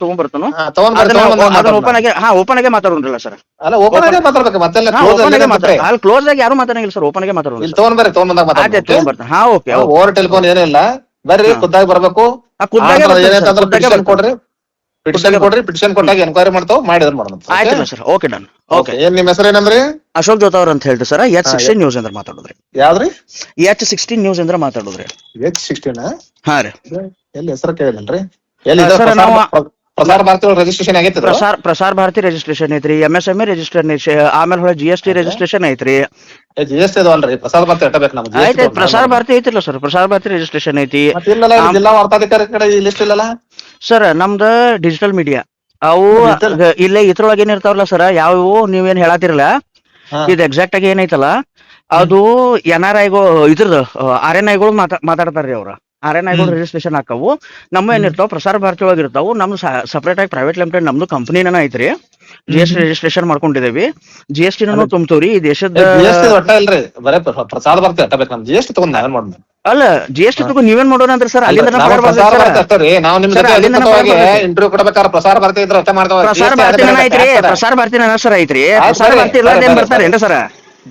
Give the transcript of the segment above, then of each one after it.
ತಗೊಂಡ್ಬರ್ತಾನು. ತಗೊಂಡ್ ಓಪನ್ ಆಗಿ ಮಾತಾಡೋಣ್ರಲ್ಲ ಸರ್. ಅಲ್ಲ ಓಪನ್ ಆಗಿ ಮಾತಾಡ್ಬೇಕು ಮತ್ತೆ ಓಪನ್ ಆಗಿ ಅಲ್ಲಿ ಕ್ಲೋಸ್ ಆಗಿ ಯಾರು ಮಾತಾಡಂಗಿಲ್ಲ ಸರ್. ಓಪನ್ ಆಗಿ ಮಾತಾಡೋಣ. ತಗೊಂಡ್ಬರ್ರಿ ತಗೊಂಡ್ಬರ್ತಾನೆ. ಹಾ ಓಕೆ. ಓವರ್ ಟೆಲಿಫೋನ್ ಏನಿಲ್ಲ, ಬರ್ರಿ ಖುದ್ದಾಗಿ ಬರ್ಬೇಕು. ಕೊಡ್ರಿ ಪಿಟಿಷನ್ ಕೊಟ್ಟಾಗ ಎನ್ಕ್ವೈರಿ ಮಾಡ್ತಾವ್ ಮಾಡಿ ಮಾಡೋಣ. ಆಯ್ತಲ್ಲ ಸರ್. Okay done. ಓಕೆ. ಏನ್ ನಿಮ್ ಹೆಸರು ಏನಂದ್ರಿ? ಅಶೋಕ್ ಜೋತಾವ್ರ ಅಂತ ಹೇಳ್ರಿ ಸರ್. H16 ನ್ಯೂಸ್ ಅಂದ್ರೆ ಮಾತಾಡೋದ್ರಿ. ಯಾವ್ದ್ರಿ? H16 ನ್ಯೂಸ್ ಅಂದ್ರೆ ಮಾತಾಡೋದ್ರಿ. H16 ಹಾ ರೀ. ಎಲ್ಲಿ ಹೆಸರು ಕೇಳಿಲ್ರಿ? ಎಲ್ಲಿ ಪ್ರಸಾರ ಭಾರತಿ ರಿಜಿಸ್ಟ್ರೇಷನ್ ಆಗೈತಿ? ಪ್ರಸಾರ ಭಾರತಿ ರಿಜಿಸ್ಟ್ರೇಷನ್ ಐತ್ರಿ, MSME ರಿಜಿಸ್ಟ್ರೇಷನ್, ಆಮೇಲೆ ಹೊಳೆ GST ರಿಜಿಸ್ಟ್ರೇಷನ್ ಐತ್ರಿ. GST ಅಲ್ರಿ, ಪ್ರಸಾರ ಭಾರತಿ ಇಟ್ಟಬೇಕು ನಮ್ಗೆ. ಆಯ್ತು, ಪ್ರಸಾರ ಭಾರತಿ ಐತಿಲ್ಲ ಸರ್. ಪ್ರಸಾರ ಭಾರತಿ ರಿಜಿಸ್ಟ್ರೇಷನ್ ಐತಿ. ಜಿಲ್ಲಾ ವಾರ್ತಾಧಿಕಾರಿ ಕಡೆ ಈ ಲಿಸ್ಟ್ ಇಲ್ಲಲ್ಲ ಸರ್. ನಮ್ದು ಡಿಜಿಟಲ್ ಮೀಡಿಯಾ ಅವು ಇಲ್ಲೇ ಇದ್ರೊಳಗೆ ಏನ್ ಇರ್ತಾವಲ್ಲ ಸರ್, ಯಾವ ನೀವೇನ್ ಹೇಳತ್ತಿರಲ್ಲ ಇದು ಎಕ್ಸಾಕ್ಟ್ ಆಗಿ ಏನೈತಲ್ಲ ಅದು NRIಗಳು ಇದ್ರದ್ದು RNIಗಳು ಮಾತಾಡ್ತಾರ್ರಿ. ಅವ್ರ RNIಗಳು ರಿಜಿಸ್ಟ್ರೇಷನ್ ಹಾಕವು. ನಮ್ಮ ಏನಿರ್ತಾವ ಪ್ರಸಾರ ಭಾರತಿ ಒಳಗೆ ಇರ್ತಾವು. ನಮ್ದು ಸಪರೇಟ್ ಆಗಿ ಪ್ರೈವೇಟ್ ಲಿಮಿಟೆಡ್ ನಮ್ದು ಕಂಪನಿನ ಐತ್ರಿ. GST ರಿಜಿಸ್ಟ್ರೇಷನ್ ಮಾಡ್ಕೊಂಡಿದೇವಿ. GST ತುಂಬ್ತವ್ರಿ ಈ ದೇಶದ. ಒಟ್ಟ ಇಲ್ರಿ, ಬರೇ ಪ್ರಸಾರ ಭಾರತಿ ಅಟ್ಟಬೇಕು. ನಮ್ GST ತಗೊಂಡ್ ನಾವೇನ್ ಮಾಡೋಣ? ಅಲ್ಲ GST ತಗೊಂಡ್ ನೀವೇನ್ ಮಾಡೋಣ ಅಂದ್ರೆ ಸರ್, ಅಲ್ಲಿಂದ ನಾವು ನಿಮ್ ಜೊತೆ ಇಂಟರ್ವ್ಯೂ ಕೊಡ್ಬೇಕಾದ್ರೆ ಪ್ರಸಾರ ಭಾರತಿ ಇದ್ರೆ ಅಷ್ಟೇ ಮಾಡ್ತಾವ. ಪ್ರಸಾರ ಭಾರತಿನ ಐತ್ರಿ, ಪ್ರಸಾರ ಭಾರತಿನ ಸರ್ ಐತ್ರಿ. ಪ್ರಸಾರ ಭಾರತಿ ಇಲ್ಲದೇನ್ ಬರ್ತಾರೇನ್ರಿ ಸರ್?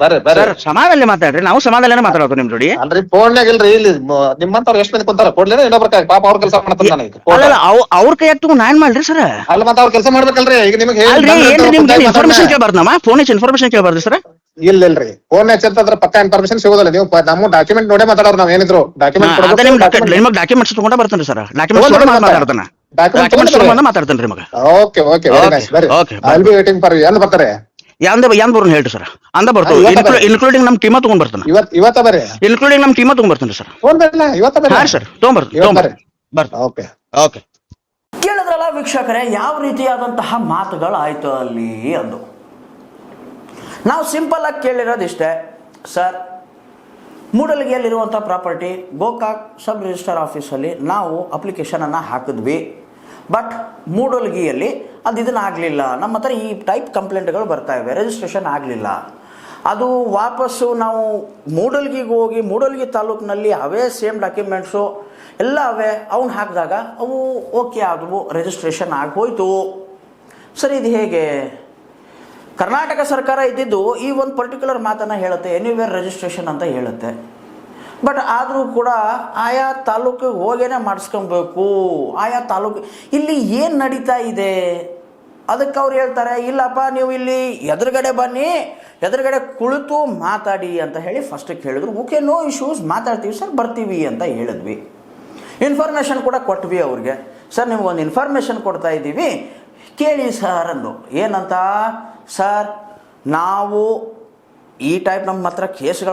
ಸರ್ ಸಮಾಧಾನ ಮಾತಾಡ್ರಿ, ನಾವು ಸಮಾಧಾನ ಮಾತಾಡೋದು ನಿಮ್ ಜೋಡಿ. ಅಲ್ರಿ ಫೋನ್ಯಾಗ ಇಲ್ರಿ, ಇಲ್ಲಿ ನಿಮ್ಮಂತವ್ರು ಎಷ್ಟು ಮಂದಿ ಕುಂತಾರ ಕೊಡ್ಲೇನ ಇನ್ನೊಬ್ರ ಪಾಪ ಅವ್ರ ಕೆಲಸ ಮಾಡ್ತಾರೆ. ಅಲ್ಲ ಅವ್ರ ಕೈ ತಗೊಂಡ್ ನಾನ್ ಮಾಡ್ರಿ ಸರ್? ಅಲ್ಲ ಮತ್ತೆ ಅವ್ರ ಕೆಲಸ ಮಾಡ್ಬೇಕಲ್ರಿ. ಈಗ ನಿಮ್ಗೆ ಇನ್ಫಾರ್ಮೇಶನ್ ಕೇಳ್ಬಾರ್ದು, ಫೋನ್ ಇನ್ಫಾರ್ಮೇಶನ್ ಕೇಳ್ಬಾರ್ದು ಸರ್? ಇಲ್ರಿ, ಫೋನ್ ಹಚ್ಚಿರ್ತಂದ್ರ ಪಕ್ಕ ಇನ್ಫಾರ್ಮೇಶನ್ ಸಿಗೋದಿಲ್ಲ. ನೀವು ನಮ್ಮ ಡಾಕ್ಯುಮೆಂಟ್ ನೋಡೇ ಮಾತಾಡೋರು. ನಾವ್ ಏನಿದ್ರು ಡಾಕ್ಯುಮೆಂಟ್ ನಿಮ್ಗೆ ಡಾಕ್ಯುಮೆಂಟ್ಸ್ ತಗೊಂಡ ಬರ್ತಾನೆ ಸರ್. ಡಾಕ್ಯುಮೆಂಟ್ಸ್ ಮಾತಾಡ್ತಾನೆ. ಮಾತಾಡ್ತಾನೆ ಮಗ. Okay okay, very nice. ಬರ್ರಿ, I will be waiting for you. ಎಂದು ಬರ್ತಾರೆ? ಎಂದ ಬರೋಣ ಹೇಳ್ರಿ ಸರ್. ಅಂದ ಬರ್ತಾವ ಇನ್ಕ್ಲೂಡಿಂಗ್ ನಮ್ ಟೀಮ ತಗೊಂಡ್ ಬರ್ತಾನೆ. ಇವತ್ತ ಬರ್ರಿ, ಇನ್ಕ್ಲೂಡಿಂಗ್ ನಮ್ ಟೀಮ ತಗೊಂಡ್ ಬರ್ತಾನೆ ಸರ್. ಹಾ ಸರ್, ತಗೊಂಡ್ಬರ್ರಿ. Okay okay. ಕೇಳಿದ್ರಲ್ಲ ವೀಕ್ಷಕರೇ, ಯಾವ ರೀತಿಯಾದಂತಹ ಮಾತುಗಳಾಯ್ತು ಅಲ್ಲಿ ಅಂದು. ನಾವು ಸಿಂಪಲ್ ಆಗಿ ಕೇಳಿರೋದಿಷ್ಟೇ ಸರ್. ಮೂಡಲಗಿಯಲ್ಲಿರುವಂಥ ಪ್ರಾಪರ್ಟಿ ಗೋಕಾಕ್ ಸಬ್ ರಿಜಿಸ್ಟರ್ ಆಫೀಸಲ್ಲಿ ನಾವು ಅಪ್ಲಿಕೇಶನನ್ನು ಹಾಕಿದ್ವಿ. ಬಟ್ ಮೂಡಲಗಿಯಲ್ಲಿ ಅದು ಇದನ್ನು ಆಗಲಿಲ್ಲ. ನಮ್ಮ ಹತ್ರ ಈ ಟೈಪ್ ಕಂಪ್ಲೇಂಟ್ಗಳು ಬರ್ತಾ ಇವೆ, ರಿಜಿಸ್ಟ್ರೇಷನ್ ಆಗಲಿಲ್ಲ. ಅದು ವಾಪಸ್ಸು ನಾವು ಮೂಡಲಗಿಗೆ ಹೋಗಿ ಮೂಡಲಗಿ ತಾಲೂಕಿನಲ್ಲಿ ಅವೇ ಸೇಮ್ ಡಾಕ್ಯುಮೆಂಟ್ಸು ಎಲ್ಲ ಅವೇ ಅವನ್ನ ಹಾಕಿದಾಗ ಅವು ಓಕೆ ಆದವು, ರಿಜಿಸ್ಟ್ರೇಷನ್ ಆಗೋಯ್ತು. ಸರಿ, ಇದು ಹೇಗೆ? ಕರ್ನಾಟಕ ಸರ್ಕಾರ ಇದ್ದಿದ್ದು ಈ ಒಂದು ಪರ್ಟಿಕ್ಯುಲರ್ ಮಾತನ್ನು ಹೇಳುತ್ತೆ, ಎನಿವೇರ್ ರಿಜಿಸ್ಟ್ರೇಷನ್ ಅಂತ ಹೇಳುತ್ತೆ. ಬಟ್ ಆದರೂ ಕೂಡ ಆಯಾ ತಾಲೂಕಿಗೆ ಹೋಗೇನೆ ಮಾಡಿಸ್ಕೊಬೇಕು. ಆಯಾ ತಾಲೂಕು ಇಲ್ಲಿ ಏನು ನಡೀತಾ ಇದೆ ಅದಕ್ಕೆ ಅವ್ರು ಹೇಳ್ತಾರೆ, ಇಲ್ಲಪ್ಪ ನೀವು ಇಲ್ಲಿ ಎದುರುಗಡೆ ಬನ್ನಿ, ಎದುರುಗಡೆ ಕುಳಿತು ಮಾತಾಡಿ ಅಂತ ಹೇಳಿ ಫಸ್ಟಿಗೆ ಹೇಳಿದ್ರು. ಓಕೆ, ನೋ ಇಶ್ಯೂಸ್, ಮಾತಾಡ್ತೀವಿ ಸರ್, ಬರ್ತೀವಿ ಅಂತ ಹೇಳಿದ್ವಿ. ಇನ್ಫಾರ್ಮೇಷನ್ ಕೂಡ ಕೊಟ್ವಿ ಅವ್ರಿಗೆ. ಸರ್ ನಿಮ್ಗೊಂದು ಇನ್ಫಾರ್ಮೇಷನ್ ಕೊಡ್ತಾ ಇದ್ದೀವಿ ಕೇಳಿ ಸರ್ ಅಂದು. ಏನಂತ? ಸರ್ ನಾವು ಈ ಟೈಪ್ ನಮ್ಮ ಹತ್ರ ಕೇಸ್ಗಳು